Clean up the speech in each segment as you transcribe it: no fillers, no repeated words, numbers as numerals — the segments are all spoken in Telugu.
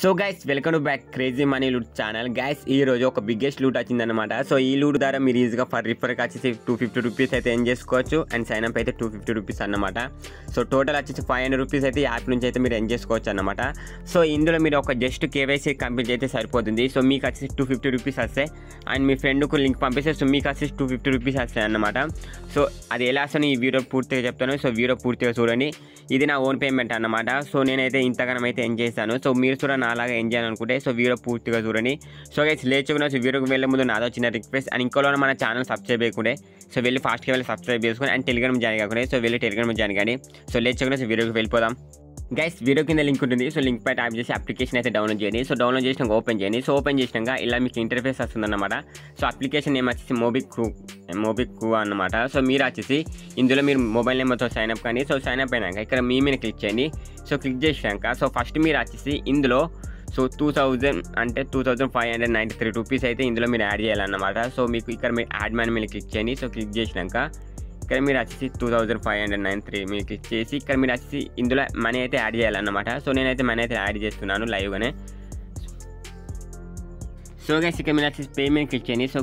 So guys welcome to back crazy money loot channel. Guys ఈ రోజు ఒక బిగ్గెస్ట్ లూట్ వచ్చిందనమాట. సో ఈ లూట్ ద్వారా మీరు ఈజీగా రిఫర్కి వచ్చేసి 250 రూపీస్ అయితే ఎర్న్ చేసుకోవచ్చు అండ్ సైన్ అప్ అయితే 250 రూపీస్ అన్నమాట. సో టోటల్ వచ్చేసి 500 రూపీస్ అయితే యాప్ నుంచి అయితే మీరు ఎర్న్ చేసుకోవచ్చు అన్నమాట. సో ఇందులో మీరు ఒక జస్ట్ కేవైసీ కంప్లీట్ అయితే సరిపోతుంది. సో మీకు వచ్చేసి 250 రూపీస్ వస్తాయి అండ్ మీ ఫ్రెండ్కు లింక్ పంపిస్తే సో మీకు వచ్చేసి 250 రూపీస్ వస్తాయి అన్నమాట. సో అది ఎలా వస్తుంది ఈ వీడియో పూర్తిగా చెప్తాను. సో వీడియో పూర్తిగా చూడండి. ఇది నా ఓన్ పేమెంట్ అన్నమాట. సో నేనైతే ఇంతగానం అయితే ఎర్న్ చేస్తాను. సో మీరు కూడా అలాగా ఎంజాయ్ చేయాలనుకుంటే సో వీడియో పూర్తిగా చూడండి. సో గైస్ లేచుకున్న సో వీడియోకి వెళ్ళే ముందు నాదో చిన్న రిక్వెస్ట్ అండ్ ఇంకోలో మన ఛానల్ సబ్స్క్రైబ్ చేయకుంటే సో వెళ్ళి ఫాస్ట్గా వెళ్ళి సబ్స్క్రైబ్ చేసుకుని అండ్ టెలిగ్రామ్ జాయిన్ కాకుండా సో వెళ్ళి టెలిగ్రామ్ జాయిన్ కానీ. సో లేచుకున్న సో వీడియోకి వెళ్ళిపోదాం. గైస్ వీడియో కింద లింక్ ఉంటుంది. సో లింక్ పై ట్యాప్ చేసి అప్లికేషన్ అయితే డౌన్లోడ్ చేయండి. సో డౌన్లోడ్ చేసినాక ఓపెన్ చేయండి. సో ఓపెన్ చేసినాక ఇలా మీకు ఇంటర్ఫేస్ వస్తుందన్నమాట. సో అప్లికేషన్ నేమ్ వచ్చేసి మోబిక్యూ అన్నమాట. సో మీరు వచ్చేసి ఇందులో మీరు మొబైల్ నెంబర్తో సైన్అప్ కానీ. సో సైన్అప్ అయినాక ఇక్కడ మీ మీద క్లిక్ చేయండి. సో క్లిక్ చేసినాక సో ఫస్ట్ మీరు వచ్చేసి ఇందులో సో 2000 అంటే 2593 రూపీస్ అయితే ఇందులో మీరు యాడ్ చేయాలన్నమాట. సో మీకు ఇక్కడ మీరు యాడ్ మనీ మీద క్లిక్ చేయండి. సో క్లిక్ చేసినాక ఇక్కడ మీరు వచ్చేసి 2593 మీరు క్లిక్ చేసి ఇక్కడ మీరు వచ్చేసి ఇందులో మనీ అయితే యాడ్ చేయాలన్నమాట. సో నేనైతే మనీ అయితే యాడ్ చేస్తున్నాను లైవ్గానే. సో గైస్ ఇక్కడ మీరు వచ్చేసి పేమెంట్ క్లిక్ చేయండి. సో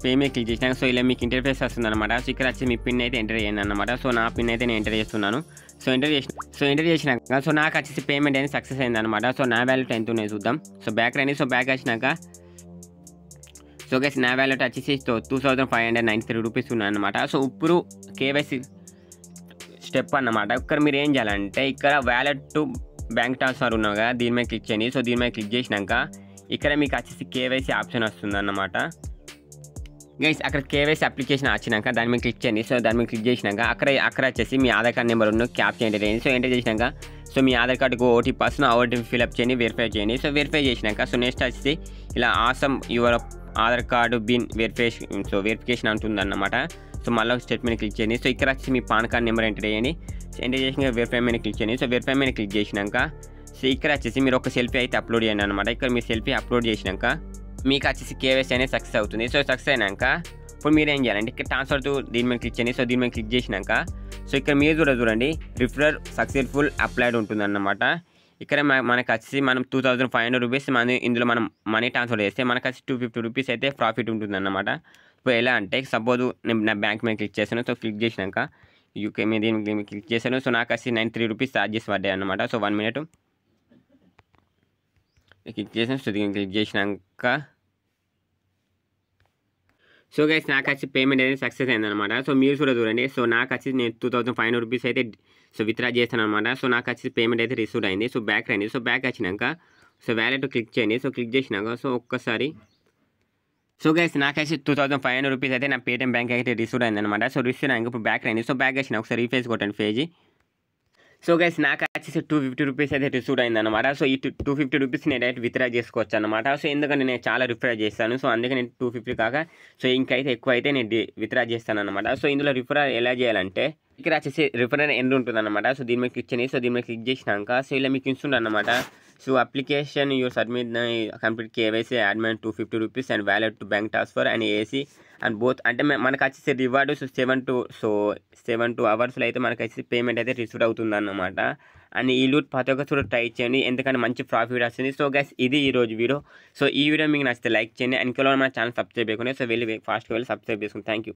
పేమెంట్ క్లిక్ చేసినాక సో ఇలా మీకు ఇంటర్ఫేస్ వస్తుంది అనమాట. సో ఇక్కడ వచ్చి మీ పిన్ అయితే ఎంటర్ చేయండి అనమాట. సో నా పిన్ అయితే నేను ఎంటర్ చేస్తున్నాను. సో ఎంటర్ చేసినాక సో నాకు వచ్చేసి పేమెంట్ అనేది సక్సెస్ అయింది అనమాట. సో నా వ్యాలెట్ ఎంత ఉన్నాయి చూద్దాం. సో బ్యాక్ రండి. సో బ్యాక్ వచ్చినాక సో గైస్ నా వ్యాలెట్ వచ్చేసి 2593 రూపీస్ ఉన్నాయన్నమాట. సో ఇప్పుడు కేవైసీ స్టెప్ అన్నమాట. ఇక్కడ మీరు ఏం చేయాలంటే ఇక్కడ వ్యాలెట్ టు బ్యాంక్ ట్రాన్స్ఫర్ ఉన్నా కదా దీని మీద క్లిక్ చేయండి. సో దీని మీద క్లిక్ చేసినాక ఇక్కడ మీకు వచ్చేసి కేవైసీ ఆప్షన్ వస్తుంది అన్నమాట. గైస్ అక్కడ కేవైసీ అప్లికేషన్ వచ్చినాక దాని మీద క్లిక్ చేయండి. సో దాని మీద క్లిక్ చేసినాక అక్కడ వచ్చేసి మీ ఆధార్ కార్డ్ నెంబర్ ఉన్న క్యాప్చర్ ఎంటర్ చేయండి. సో ఎంటర్ చేసినాక సో మీ ఆధార్ కార్డుకు ఓటీపీ వస్తుంది. ఆ ఓటీపీ ఫిల్అప్ చేయండి, వెరిఫై చేయండి. సో వెరిఫై చేసినాక సో నెక్స్ట్ వచ్చేసి ఇలా awesome your Aadhaar card been verification అంటుందన్నమాట. సో మళ్ళీ స్టెప్ మీద క్లిక్ చేయండి. సో ఇక్కడ వచ్చి మీ పాన్ కార్డ్ నెంబర్ ఎంటర్ చేయండి. సో ఎంటర్ చేసినాక వెరిఫై మీద క్లిక్ చేయండి. సో వెరిఫై మీద క్లిక్ చేసినాక సో ఇక్కడ వచ్చేసి మీరు ఒక సెల్ఫీ అయితే అప్లోడ్ చేయండి అనమాట. ఇక్కడ మీ సెల్ఫీ అప్లోడ్ చేసినాక మీకు వచ్చేసి కేవైసీ అనేది సక్సెస్ అవుతుంది. సో సక్సెస్ అయినాక ఇప్పుడు మీరు ఏం చేయాలంటే ఇక్కడ ట్రాన్స్ఫర్ టు దీని మీద క్లిక్ చేయండి. సో దీని మీద క్లిక్ చేసినాక సో ఇక్కడ మీరు కూడా చూడండి రిఫరల్ సక్సెస్ఫుల్ అప్లైడ్ ఉంటుందన్నమాట. ఇక్కడ మనకు వచ్చేసి మనం 2500 రూపీస్ ఇందులో మనం మనీ ట్రాన్స్ఫర్ చేస్తే మనకు వచ్చి 250 రూపీస్ అయితే ప్రాఫిట్ ఉంటుందన్నమాట. ఇప్పుడు ఎలా అంటే సపోజ్ నేను నా బ్యాంక్ మీద క్లిక్ చేశాను. సో క్లిక్ చేసినాక యూకే మీద దీన్ని క్లిక్ చేశాను. సో నాకు వచ్చి 93 రూపీస్ ఛార్జెస్ పడ్డాయి అన్నమాట. సో 1 మినిట్ క్లిక్ చేసాను. సో దీన్ని క్లిక్ చేసినాక సో గైస్ నాకు వచ్చి పేమెంట్ అనేది సక్సెస్ అయిందనమాట. సో మీరు కూడా చూడండి. సో నాకు వచ్చి నేను 2500 రూపీస్ అయితే సో విత్డ్రా చేస్తాను అనమాట. సో నాకు వచ్చి పేమెంట్ అయితే రిసీవ్ అయింది. సో బ్యాక్ రండి. సో బ్యాక్ వచ్చినాక సో వ్యాలెట్ క్లిక్ చేయండి. సో క్లిక్ చేసినాక సో ఒక్కసారి సో గైస్ నాకు వచ్చి 2500 రూపీస్ అయితే నా పేటిఎం బ్యాంక్ అయితే రిసీవ్ అయిందనమాట. సో రిసీవ్ అయ్యాక ఇప్పుడు బ్యాక్ రండి. సో బ్యాక్ వచ్చిన ఒకసారి రీఫేస్ కొట్టండి పేజీ. సో గైస్ నాకు వచ్చేసి 250 రూపీస్ అయితే రిసీవ్ అయిందనమాట. సో ఈ 250 రూపీస్ నేను డైరెక్ట్ విత్డ్రా చేసుకోవచ్చు అనమాట. సో ఎందుకంటే నేను చాలా రిఫర్ చేస్తాను. సో అందుకే నేను 250 కాక సో ఇంకైతే ఎక్కువ అయితే నేను విత్డ్రా చేస్తాను అనమాట. సో ఇందులో రిఫర్ ఎలా చేయాలంటే ఇక్కడ వచ్చేసి రిఫర్ ఎండ్ ఉంటుందన్నమాట. సో దీని మీద క్లిక్ చేయండి. సో దీని మీద క్లిక్ చేసినాక సో ఇలా మీకు ఇస్తుంది అనమాట. So application your submit complete KYC యాడ్మెన్ 250 rupees and wallet to bank transfer and AC and both అంటే మనకు వచ్చేసి రివార్డు 7 to అవర్స్లో అయితే మనకు వచ్చేసి పేమెంట్ అయితే రిసీవ్ అవుతుంది అన్నమాట. అండ్ ఈ లూట్ ప్రతి ఒక్కరు ట్రై చేయండి ఎందుకంటే మంచి ప్రాఫిట్ వస్తుంది. సో గైస్ ఇది ఈరోజు వీడియో. సో ఈ వీడియో మీకు నచ్చితే లైక్ చేయండి అండ్ ఇంకలో మన ఛానల్ సబ్స్క్రైబ్ చేయకుండా సో వెళ్ళి ఫాస్ట్గా వెళ్ళి సబ్స్క్రైబ్ చేసుకోండి. Thank you.